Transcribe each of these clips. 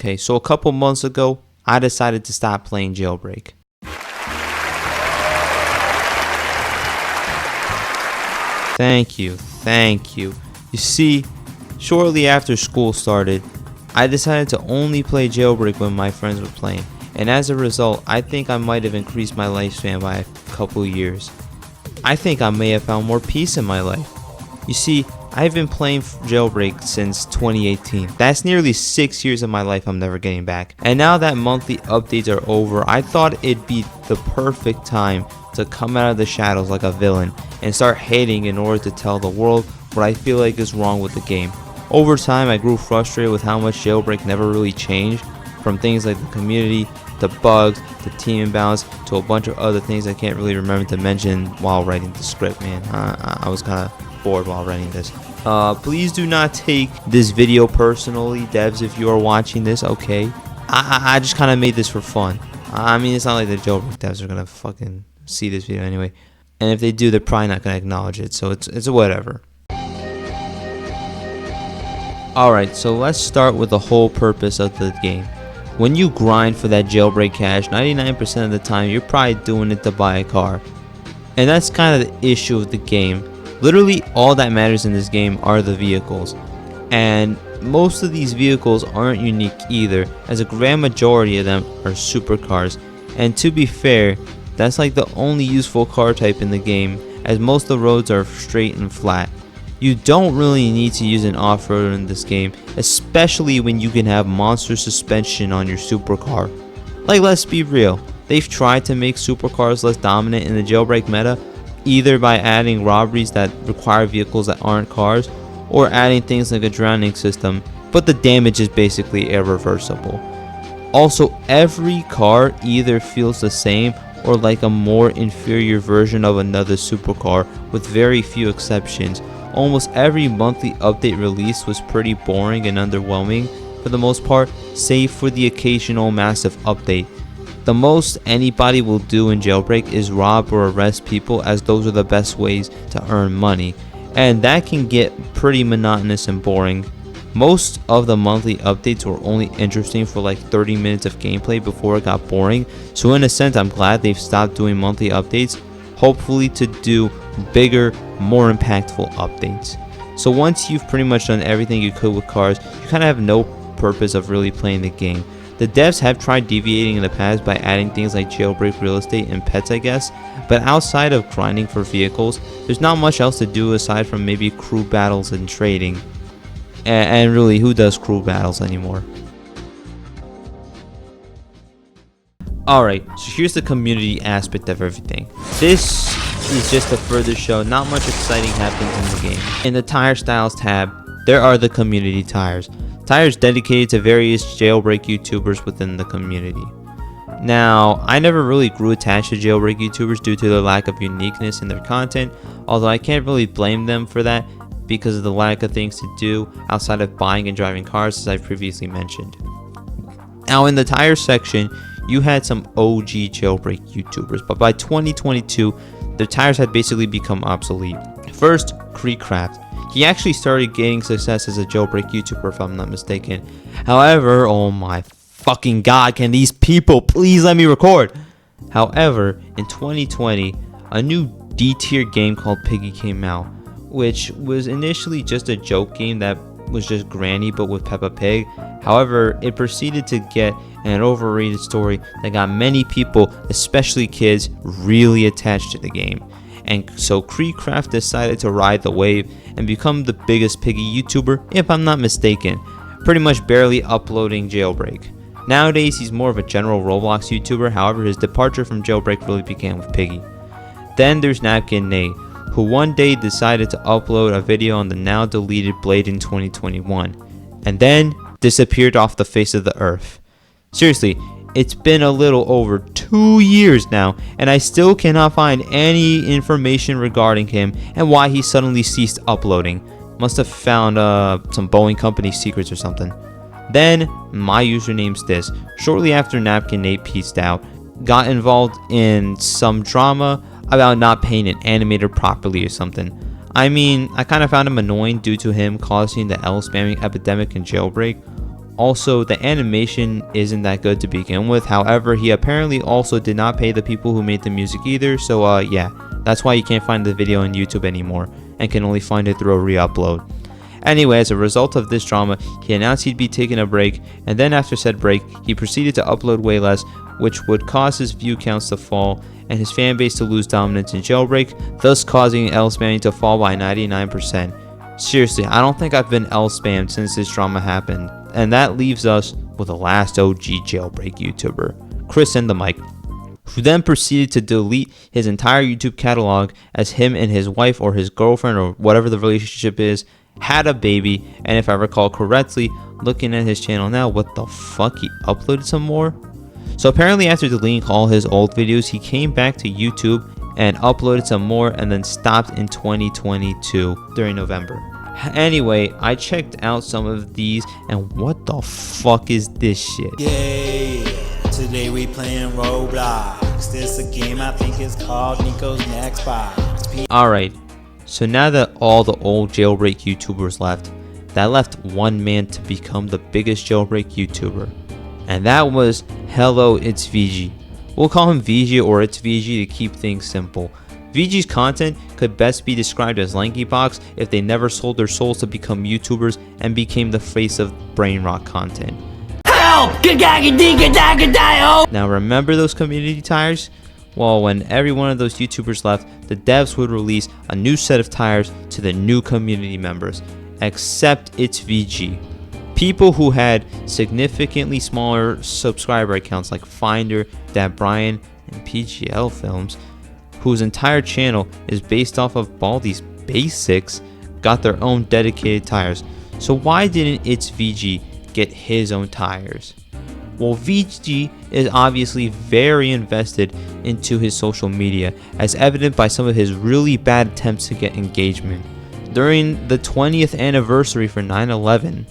Okay, so a couple months ago, I decided to stop playing Jailbreak. Thank you. You see, shortly after school started, I decided to only play Jailbreak when my friends were playing, and as a result, I think I might have increased my lifespan by a couple years. I think I may have found more peace in my life. You see, I've been playing Jailbreak since 2018. That's nearly 6 years of my life I'm never getting back. And now that monthly updates are over, I thought it'd be the perfect time to come out of the shadows like a villain and start hating in order to tell the world what I feel like is wrong with the game. Over time, I grew frustrated with how much Jailbreak never really changed, from things like the community, the bugs, the team imbalance, to a bunch of other things I can't really remember to mention while writing the script, man. I was kind of bored while writing this. Please do not take this video personally, devs, if you are watching this, okay? I just kind of made this for fun. I mean, it's not like the Jailbreak devs are gonna fucking see this video anyway, and if they do, they're probably not gonna acknowledge it, so it's whatever. Alright, so let's start with the whole purpose of the game. When you grind for that Jailbreak cash, 99% of the time you're probably doing it to buy a car, and that's kind of the issue of the game. Literally all that matters in this game are the vehicles, and most of these vehicles aren't unique either, as a grand majority of them are supercars, and to be fair, that's like the only useful car type in the game, as most of the roads are straight and flat. You don't really need to use an off-roader in this game, especially when you can have monster suspension on your supercar. Like, let's be real, they've tried to make supercars less dominant in the Jailbreak meta, either by adding robberies that require vehicles that aren't cars, or adding things like a drowning system, but the damage is basically irreversible. Also, every car either feels the same or like a more inferior version of another supercar, with very few exceptions. Almost every monthly update release was pretty boring and underwhelming for the most part, save for the occasional massive update. The most anybody will do in Jailbreak is rob or arrest people, as those are the best ways to earn money, and that can get pretty monotonous and boring. Most of the monthly updates were only interesting for like 30 minutes of gameplay before it got boring, so in a sense I'm glad they've stopped doing monthly updates, hopefully to do bigger, more impactful updates. So once you've pretty much done everything you could with cars, you kind of have no purpose of really playing the game. The devs have tried deviating in the past by adding things like Jailbreak real estate and pets, I guess, but outside of grinding for vehicles, there's not much else to do aside from maybe crew battles and trading. And really, who does crew battles anymore? Alright, so here's the community aspect of everything. This is just a further show, not much exciting happens in the game. In the tire styles tab, there are the community tires. Tires dedicated to various Jailbreak YouTubers within the community. Now, I never really grew attached to Jailbreak YouTubers due to the lack of uniqueness in their content, although I can't really blame them for that because of the lack of things to do outside of buying and driving cars, as I've previously mentioned. Now, in the tire section, you had some OG Jailbreak YouTubers, but by 2022, their tires had basically become obsolete. First, Creecraft. He actually started gaining success as a Jailbreak YouTuber, if I'm not mistaken. However, oh my fucking god, can these people please let me record? However, in 2020, a new D-tier game called Piggy came out, which was initially just a joke game that was just Granny but with Peppa Pig. However, it proceeded to get an overrated story that got many people, especially kids, really attached to the game. And so Creecraft decided to ride the wave and become the biggest Piggy YouTuber, if I'm not mistaken, pretty much barely uploading Jailbreak. Nowadays, he's more of a general Roblox YouTuber, however his departure from Jailbreak really began with Piggy. Then there's Napkin Nate, who one day decided to upload a video on the now deleted Blade in 2021, and then disappeared off the face of the earth. Seriously, it's been a little over 2 years now, and I still cannot find any information regarding him and why he suddenly ceased uploading. Must have found some Boeing company secrets or something. Then, my username's this. Shortly after Napkin Nate peaced out, got involved in some drama about not paying an animator properly or something. I mean, I kind of found him annoying due to him causing the L spamming epidemic in Jailbreak. Also, the animation isn't that good to begin with. However, he apparently also did not pay the people who made the music either. So yeah, that's why you can't find the video on YouTube anymore and can only find it through a re-upload. Anyway, as a result of this drama, he announced he'd be taking a break, and then after said break, he proceeded to upload way less, which would cause his view counts to fall and his fan base to lose dominance in Jailbreak, thus causing L spamming to fall by 99%. Seriously, I don't think I've been L spammed since this drama happened. And that leaves us with the last OG Jailbreak YouTuber, Chris and the Mic, who then proceeded to delete his entire YouTube catalog as him and his wife or his girlfriend or whatever the relationship is had a baby. And if I recall correctly, looking at his channel now, what the fuck, he uploaded some more? So apparently after deleting all his old videos, he came back to YouTube and uploaded some more and then stopped in 2022 during November. Anyway, I checked out some of these and what the fuck is this shit? Yeah, today we playing Roblox. This a game I think is called Nico's Next Box. Alright, so now that all the old Jailbreak YouTubers left, that left one man to become the biggest Jailbreak YouTuber. And that was Hello It's VG. We'll call him VG or It's VG to keep things simple. VG's content could best be described as LankyBox if they never sold their souls to become YouTubers and became the face of brain rot content. Now remember those community tires? Well, when every one of those YouTubers left, the devs would release a new set of tires to the new community members, except It's VG. People who had significantly smaller subscriber accounts like Finder, Dad Brian, and PGL Films, whose entire channel is based off of Baldi's basics, got their own dedicated tires. So why didn't It's VG get his own tires? Well, VG is obviously very invested into his social media, as evident by some of his really bad attempts to get engagement. During the 20th anniversary for 9/11,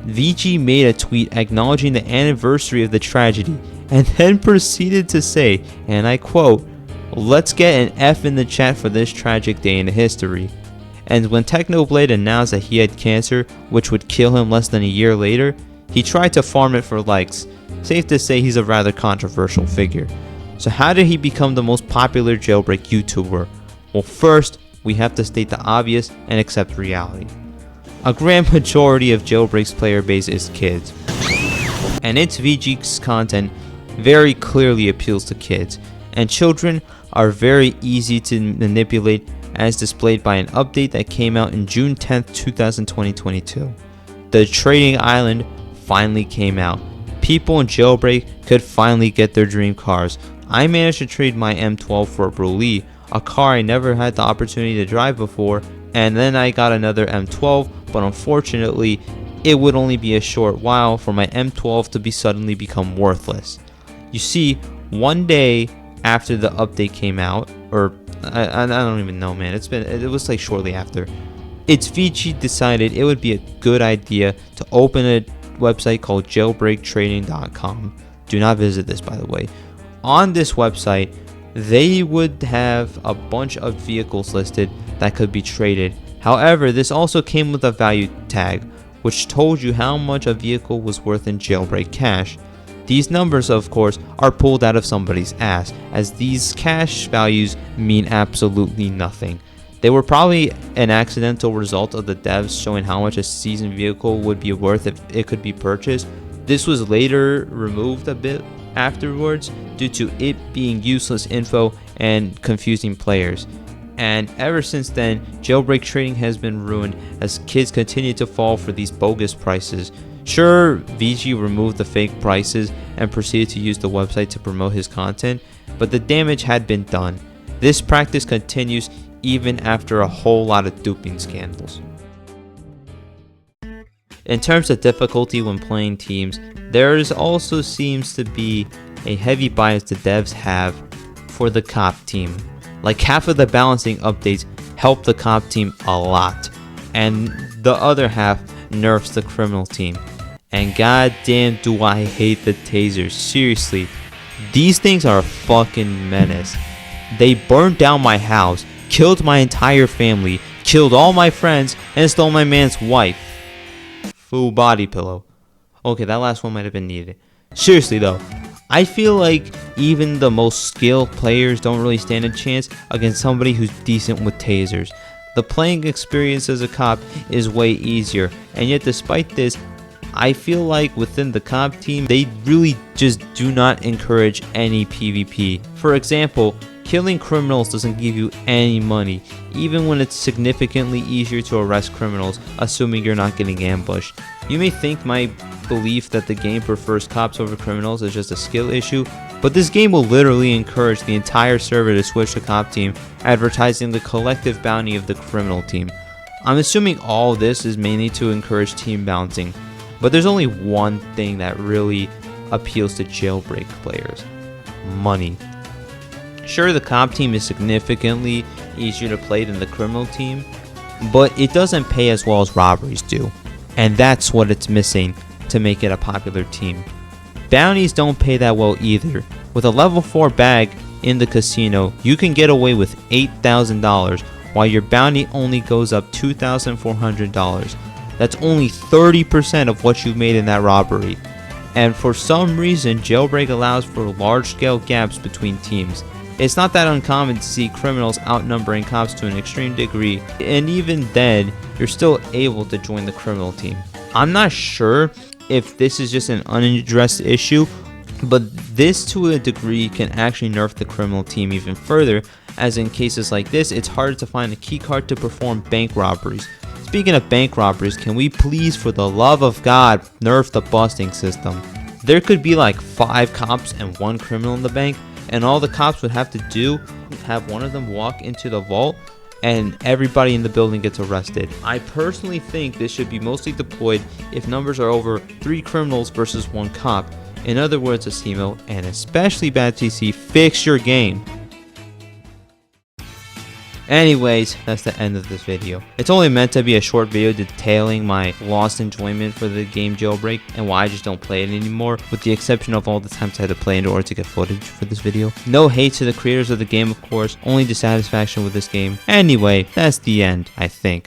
VG made a tweet acknowledging the anniversary of the tragedy and then proceeded to say, and I quote, "Let's get an F in the chat for this tragic day in history." And when Technoblade announced that he had cancer, which would kill him less than a year later, he tried to farm it for likes. Safe to say he's a rather controversial figure. So how did he become the most popular Jailbreak YouTuber? Well, first, we have to state the obvious and accept reality. A grand majority of Jailbreak's player base is kids. And It's VG's content very clearly appeals to kids. And children are very easy to manipulate, as displayed by an update that came out in June 10th, 2022. The trading island finally came out. People in Jailbreak could finally get their dream cars. I managed to trade my M12 for a Broly, a car I never had the opportunity to drive before, and then I got another M12, but unfortunately, it would only be a short while for my M12 to suddenly become worthless. You see, one day after the update came out, or I don't even know, man, it was like shortly after, It's VG decided it would be a good idea to open a website called jailbreaktrading.com. Do not visit this, by the way. On this website, they would have a bunch of vehicles listed that could be traded. However, this also came with a value tag, which told you how much a vehicle was worth in Jailbreak cash. These numbers, of course, are pulled out of somebody's ass, as these cash values mean absolutely nothing. They were probably an accidental result of the devs showing how much a seasoned vehicle would be worth if it could be purchased. This was later removed a bit afterwards due to it being useless info and confusing players. And ever since then, Jailbreak trading has been ruined as kids continue to fall for these bogus prices. Sure, VG removed the fake prices and proceeded to use the website to promote his content, but the damage had been done. This practice continues even after a whole lot of duping scandals. In terms of difficulty when playing teams, there also seems to be a heavy bias the devs have for the cop team. Like half of the balancing updates help the cop team a lot, and the other half nerfs the criminal team. And goddamn do I hate the tasers. Seriously, these things are a fucking menace. They burned down my house, killed my entire family, killed all my friends, and stole my man's wife. Full body pillow. Okay, that last one might have been needed. Seriously though, I feel like even the most skilled players don't really stand a chance against somebody who's decent with tasers. The playing experience as a cop is way easier, and yet despite this, I feel like within the cop team, they really just do not encourage any PvP. For example, killing criminals doesn't give you any money, even when it's significantly easier to arrest criminals, assuming you're not getting ambushed. You may think my belief that the game prefers cops over criminals is just a skill issue, but this game will literally encourage the entire server to switch to cop team, advertising the collective bounty of the criminal team. I'm assuming all this is mainly to encourage team bouncing, but there's only one thing that really appeals to Jailbreak players: money. Sure, the cop team is significantly easier to play than the criminal team, but it doesn't pay as well as robberies do, and that's what it's missing to make it a popular team. Bounties don't pay that well either. With a level 4 bag in the casino, you can get away with $8,000, while your bounty only goes up $2,400. That's only 30% of what you made in that robbery. And for some reason, Jailbreak allows for large-scale gaps between teams. It's not that uncommon to see criminals outnumbering cops to an extreme degree, and even then, you're still able to join the criminal team. I'm not sure if this is just an unaddressed issue, but this to a degree can actually nerf the criminal team even further, as in cases like this, it's harder to find a keycard to perform bank robberies. Speaking of bank robberies, can we please, for the love of God, nerf the busting system? There could be like 5 cops and 1 criminal in the bank, and all the cops would have to do is have one of them walk into the vault and everybody in the building gets arrested. I personally think this should be mostly deployed if numbers are over 3 criminals versus 1 cop. In other words, Asimo, and especially Bad TC, fix your game. Anyways, that's the end of this video. It's only meant to be a short video detailing my lost enjoyment for the game Jailbreak and why I just don't play it anymore, with the exception of all the times I had to play in order to get footage for this video. No hate to the creators of the game, of course, only dissatisfaction with this game. Anyway, that's the end, I think.